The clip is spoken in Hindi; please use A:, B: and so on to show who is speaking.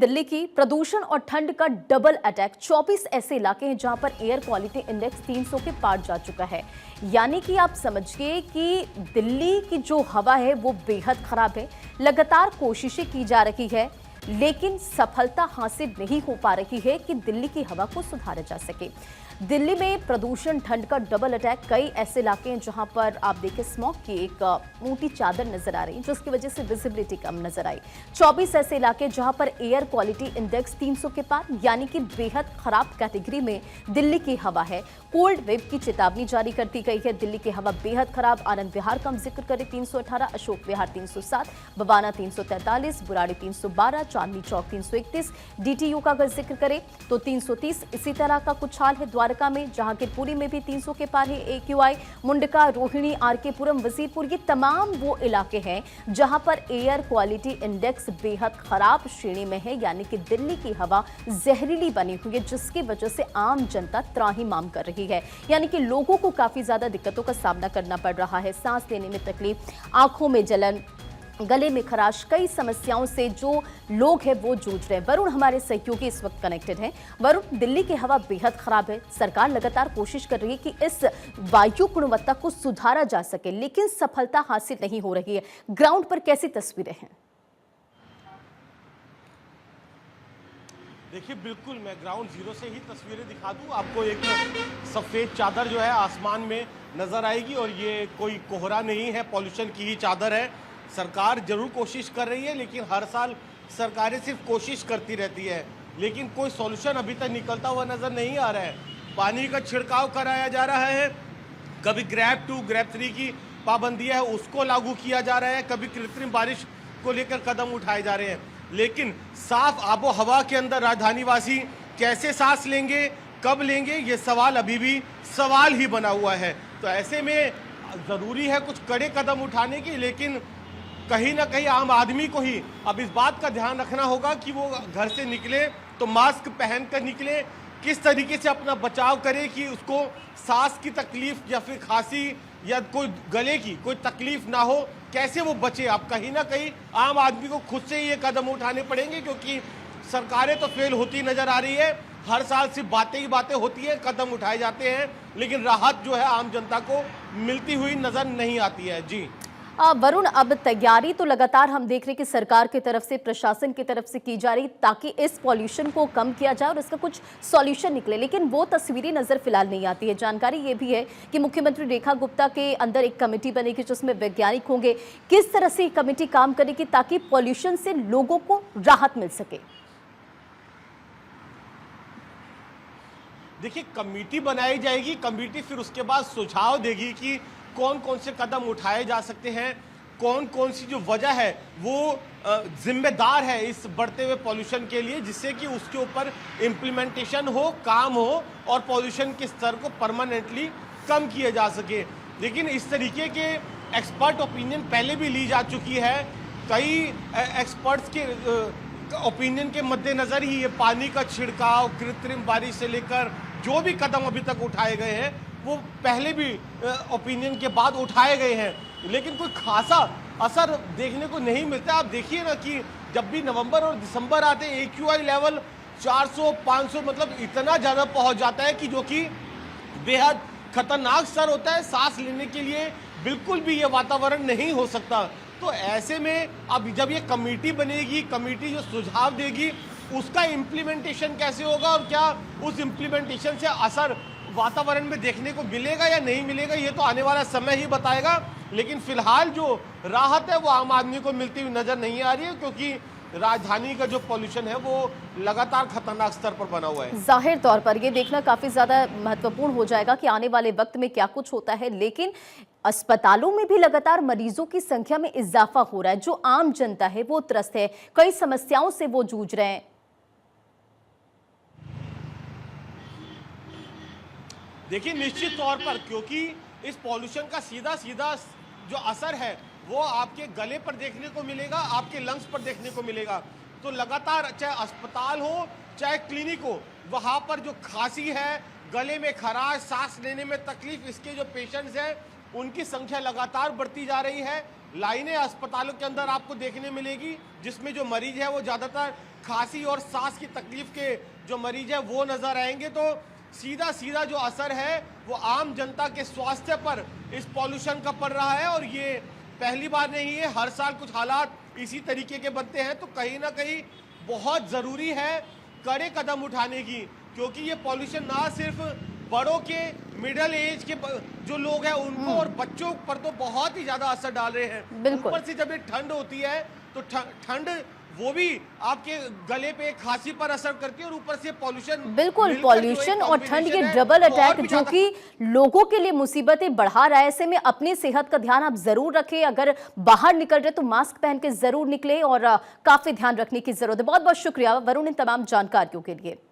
A: दिल्ली की प्रदूषण और ठंड का डबल अटैक। 24 ऐसे इलाके हैं जहां पर एयर क्वालिटी इंडेक्स 300 के पार जा चुका है। यानी कि आप समझिए कि दिल्ली की जो हवा है वो बेहद खराब है। लगातार कोशिशें की जा रही है लेकिन सफलता हासिल नहीं हो पा रही है कि दिल्ली की हवा को सुधारा जा सके। दिल्ली में प्रदूषण ठंड का डबल अटैक। कई ऐसे इलाके हैं जहां पर आप देखें स्मॉग की एक मोटी चादर नजर आ रही है जिसकी वजह से विजिबिलिटी कम नजर आई। 24 ऐसे इलाके जहां पर एयर क्वालिटी इंडेक्स 300 के पार यानी कि बेहद खराब कैटेगरी में दिल्ली की हवा है। कोल्ड वेव की चेतावनी जारी कर दी गई है। दिल्ली की हवा बेहद खराब। आनंद विहार का हम जिक्र करें 318, अशोक विहार 307, बवाना 343, बुराड़ी 312, चांदनी चौक 331, डीटीयू का अगर जिक्र करें तो 330। इसी तरह का कुछ हाल है द्वारका में, जहांगीरपुरी में भी 300 के पार है एक्यूआई। मुंडका, रोहिणी, आरकेपुरम, वजीरपुर ये तमाम वो इलाके हैं जहां पर एयर क्वालिटी इंडेक्स बेहद खराब श्रेणी में है यानी कि दिल्ली की हवा जहरीली बनी हुई है जिसकी वजह से आम जनता त्राहिमाम कर रही है। यानी कि लोगों को काफी ज्यादा दिक्कतों का सामना करना पड़ रहा है। सांस लेने में तकलीफ, आंखों में जलन, गले में खराश, कई समस्याओं से जो लोग हैं वो जूझ रहे हैं। वरुण हमारे सहयोगी इस वक्त कनेक्टेड हैं। वरुण, दिल्ली की हवा बेहद खराब है। सरकार लगातार कोशिश कर रही है कि इस वायु गुणवत्ता को सुधारा जा सके लेकिन सफलता हासिल नहीं हो रही है। ग्राउंड पर कैसी तस्वीरें हैं?
B: देखिए, बिल्कुल मैं ग्राउंड जीरो से ही तस्वीरें दिखा दूं आपको। एक सफ़ेद चादर जो है आसमान में नज़र आएगी और ये कोई कोहरा नहीं है, पॉल्यूशन की ही चादर है। सरकार जरूर कोशिश कर रही है लेकिन हर साल सरकारें सिर्फ कोशिश करती रहती है लेकिन कोई सॉल्यूशन अभी तक निकलता हुआ नज़र नहीं आ रहा है। पानी का छिड़काव कराया जा रहा है, कभी ग्रैब 2, ग्रैब 3 की पाबंदियाँ है उसको लागू किया जा रहा है, कभी कृत्रिम बारिश को लेकर कदम उठाए जा रहे हैं लेकिन साफ आबो हवा के अंदर राजधानी वासी कैसे सांस लेंगे, कब लेंगे, ये सवाल अभी भी सवाल ही बना हुआ है। तो ऐसे में ज़रूरी है कुछ कड़े कदम उठाने की, लेकिन कहीं ना कहीं आम आदमी को ही अब इस बात का ध्यान रखना होगा कि वो घर से निकले तो मास्क पहन कर निकले, किस तरीके से अपना बचाव करे कि उसको सांस की तकलीफ या फिर खांसी या कोई गले की कोई तकलीफ ना हो, कैसे वो बचे। अब कहीं ना कहीं आम आदमी को खुद से ही ये कदम उठाने पड़ेंगे क्योंकि सरकारें तो फेल होती नजर आ रही है। हर साल सिर्फ बातें ही बातें होती है, कदम उठाए जाते हैं लेकिन राहत जो है आम जनता को मिलती हुई नजर नहीं आती है। जी
A: वरुण, अब तैयारी तो लगातार हम देख रहे हैं कि सरकार की तरफ से, प्रशासन की तरफ से की जा रही ताकि इस पॉल्यूशन को कम किया जाए और इसका कुछ सॉल्यूशन निकले, लेकिन वो तस्वीरें नजर फिलहाल नहीं आती है। जानकारी ये भी है कि मुख्यमंत्री रेखा गुप्ता के अंदर एक कमेटी बनेगी जिसमें वैज्ञानिक होंगे। किस तरह से कमेटी काम करेगी ताकि पॉल्यूशन से लोगों को राहत मिल सके?
B: देखिए, कमेटी बनाई जाएगी, कमेटी फिर उसके बाद सुझाव देगी कि कौन कौन से कदम उठाए जा सकते हैं, कौन कौन सी जो वजह है वो जिम्मेदार है इस बढ़ते हुए पॉल्यूशन के लिए, जिससे कि उसके ऊपर इम्प्लीमेंटेशन हो, काम हो और पॉल्यूशन के स्तर को परमानेंटली कम किया जा सके। लेकिन इस तरीके के एक्सपर्ट ओपिनियन पहले भी ली जा चुकी है। कई एक्सपर्ट्स के ओपिनियन के मद्देनज़र ही ये पानी का छिड़काव, कृत्रिम बारिश से लेकर जो भी कदम अभी तक उठाए गए हैं वो पहले भी ओपिनियन के बाद उठाए गए हैं लेकिन कोई खासा असर देखने को नहीं मिलता। आप देखिए ना कि जब भी नवंबर और दिसंबर आते हैं एक्यूआई लेवल 400-500 मतलब इतना ज़्यादा पहुंच जाता है कि जो कि बेहद खतरनाक स्तर होता है। सांस लेने के लिए बिल्कुल भी ये वातावरण नहीं हो सकता। तो ऐसे में अब जब ये कमेटी बनेगी, कमेटी जो सुझाव देगी उसका इम्प्लीमेंटेशन कैसे होगा और क्या उस इम्प्लीमेंटेशन से असर वातावरण में देखने को मिलेगा या नहीं मिलेगा, ये तो आने वाला समय ही बताएगा। लेकिन फिलहाल जो राहत है वो आम आदमी को मिलती हुई नजर नहीं आ रही है क्योंकि राजधानी का जो पॉल्यूशन है वो लगातार खतरनाक स्तर पर बना हुआ है।
A: जाहिर तौर पर ये देखना काफी ज्यादा महत्वपूर्ण हो जाएगा कि आने वाले वक्त में क्या कुछ होता है, लेकिन अस्पतालों में भी लगातार मरीजों की संख्या में इजाफा हो रहा है। जो आम जनता है वो त्रस्त है, कई समस्याओं से वो जूझ रहे हैं।
B: देखिए, निश्चित तौर पर क्योंकि इस पॉल्यूशन का सीधा सीधा जो असर है वो आपके गले पर देखने को मिलेगा, आपके लंग्स पर देखने को मिलेगा। तो लगातार चाहे अस्पताल हो चाहे क्लिनिक हो, वहाँ पर जो खांसी है, गले में खराश, सांस लेने में तकलीफ, इसके जो पेशेंट्स हैं उनकी संख्या लगातार बढ़ती जा रही है। लाइनें अस्पतालों के अंदर आपको देखने मिलेगी, जिसमें जो मरीज है वो ज़्यादातर खांसी और सांस की तकलीफ के जो मरीज है वो नजर आएंगे। तो सीधा सीधा जो असर है वो आम जनता के स्वास्थ्य पर इस पॉल्यूशन का पड़ रहा है। और ये पहली बार नहीं है, हर साल कुछ हालात इसी तरीके के बनते हैं। तो कहीं ना कहीं बहुत ज़रूरी है कड़े कदम उठाने की, क्योंकि ये पॉल्यूशन ना सिर्फ बड़ों के, मिडिल एज के जो लोग हैं उनको और बच्चों पर तो बहुत ही ज्यादा असर डाल रहे हैं।
A: बिल्कुल।
B: ऊपर से जब ये ठंड होती है तो ठंड वो भी आपके गले पे, खांसी पर असर करती है, और ऊपर से पॉल्यूशन,
A: बिल्कुल पॉल्यूशन और ठंड ये डबल अटैक जो कि लोगों के लिए मुसीबतें बढ़ा रहा है। ऐसे में अपनी सेहत का ध्यान आप जरूर रखें। अगर बाहर निकल रहे तो मास्क पहन के जरूर निकले और काफी ध्यान रखने की जरूरत है। बहुत बहुत शुक्रिया वरुण इन तमाम जानकारियों के लिए।